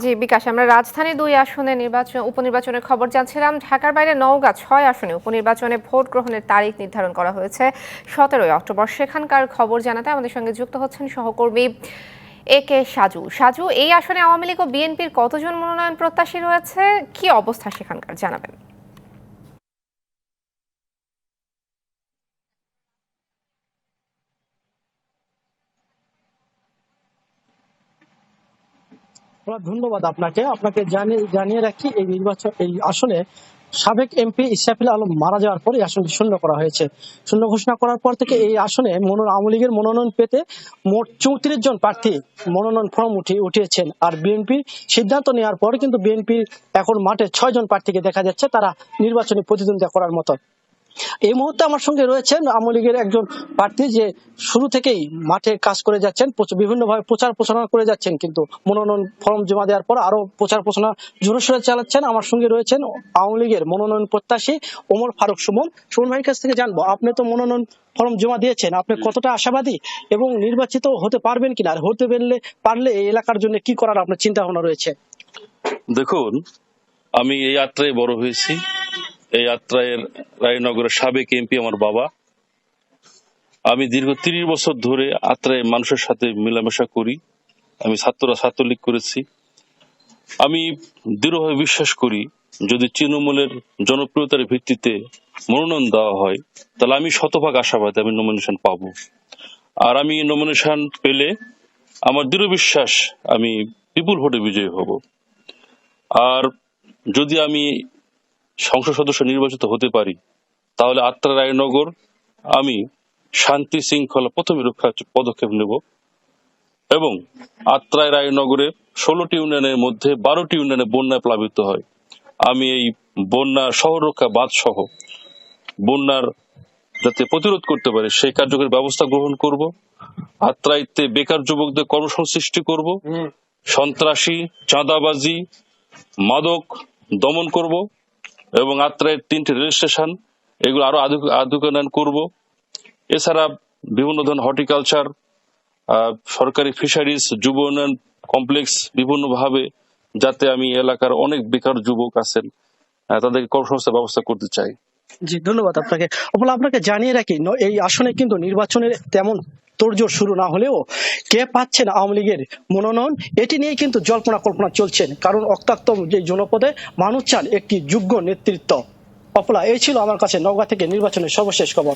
জি বিকাশ, আমরা রাজধানী ২ আসনে উপনির্বাচনের খবর জানছিলাম। ঢাকার বাইরে নওগাঁ ৬ আসনে উপনির্বাচনে ভোট গ্রহণের তারিখ নির্ধারণ করা হয়েছে ১৭ই অক্টোবর। সেখানকার খবর জানাতে আমাদের সঙ্গে যুক্ত হচ্ছেন সহকর্মী AK সাজু। সাজু, এই আসনে আওয়ামী লীগ ও বিএনপির কতজন মনোনয়ন প্রত্যাশী রয়েছে, কি অবস্থা সেখানকার জানাবেন? ধন্যবাদ আপনাকে আপনাকে জানিয়ে রাখি এই আসনে সাবেক MP ইসরাফিল আলম মারা যাওয়ার পর এই আসনটি শূন্য করা হয়েছে। শূন্য ঘোষণা করার পর থেকে এই আসনে আওয়ামী লীগের মনোনয়ন পেতে মোট ৩৪ জন প্রার্থী মনোনয়ন ফর্ম উঠিয়েছেন। আর বিএনপি সিদ্ধান্ত নেওয়ার পর কিন্তু বিএনপির এখন মাঠে ৬ জন প্রার্থীকে দেখা যাচ্ছে তারা নির্বাচনী প্রতিদ্বন্দ্বিতা করার মতো। এই মুহূর্তে আমার সঙ্গে রয়েছেন আওয়ামী লীগের একজন প্রার্থী, যে শুরু থেকেই মাঠে কাজ করে যাচ্ছেন, বিভিন্নভাবে প্রচার প্রচারণা করে যাচ্ছেন, কিন্তু মনোনয়ন ফর্ম জমা দেওয়ার পর আরো প্রচার প্রচারণা জোরসোরে চালাচ্ছেন। আমার সঙ্গে রয়েছেন আওয়ামী লীগের মনোনয়ন প্রত্যাশী ওমর ফারুক সুমন। সুমন ভাইয়ের কাছ থেকে জানবো, আপনি তো মনোনয়ন ফর্ম জমা দিয়েছেন, আপনি কতটা আশাবাদী এবং নির্বাচিত হতে পারবেন কিনা, আর হতে পারলে এই এলাকার জন্য কি করার আপনার চিন্তা ভাবনা রয়েছে? দেখুন, আমি এই যাত্রায় বড় হয়েছি। এই যাত্রায় রায়নগরের সাবেক MP আমার বাবা। আমি দীর্ঘ ৩০ বছর ধরে আত্রায় মানুষের সাথে মেলামেশা করি। আমি ছাত্রলীগ করেছি। আমি দৃঢ়ভাবে বিশ্বাস করি, যদি তৃণমূলের জনপ্রিয়তার ভিত্তিতে মনোনয়ন দেওয়া হয়, তাহলে আমি শতভাগ আশাবাদী আমি নমিনেশন পাবো। আর আমি নমিনেশন পেলে আমার দৃঢ় বিশ্বাস আমি বিপুল ভোটে বিজয়ী হব। আর যদি আমি সংসদ সদস্য নির্বাচিত হতে পারি, তাহলে আত্রা রায়নগর আমি শান্তি শৃঙ্খলা প্রথমে রক্ষার পদক্ষেপ নেব এবং আত্রায় রায়নগরে 16টি ইউনিয়নের মধ্যে 12টি ইউনিয়নে বন্যায় প্লাবিত হয়। আমি এই বন্যা শহর রক্ষা বাঁধ সহ বন্যার যাতে প্রতিরোধ করতে পারে সেই কার্যকরী ব্যবস্থা গ্রহণ করব। আত্রাইতে বেকার যুবকদের কর্মসংস্থান করব। সন্ত্রাসী, চাঁদাবাজি, মাদক দমন করব এবং আত্রাইয়ের 3টি রেল স্টেশন এগুলো আরো আধুনিকায়ন করব। এছাড়া বিভিন্ন ধরনের হর্টিকালচার, সরকারি ফিশারিজ, যুব উন্নয়ন কমপ্লেক্স বিভিন্ন ভাবে যাতে আমি এলাকার অনেক বেকার যুবক আছেন তাদেরকে কর্মসংস্থান ব্যবস্থা করতে চাই। জি ধন্যবাদ আপনাকে। আপনাকে জানিয়ে রাখি, এই আসনে কিন্তু নির্বাচনের তেমন তোড়জোড় শুরু না হলেও কে পাচ্ছেন আওয়ামী লীগের মনোনয়ন, এটি নিয়ে কিন্তু জল্পনা কল্পনা চলছেন। কারণ রক্তাক্ত যে জনপদে মানুষ চান একটি যোগ্য নেতৃত্ব। এই ছিল আমার কাছে নওগাঁ থেকে নির্বাচনের সর্বশেষ খবর।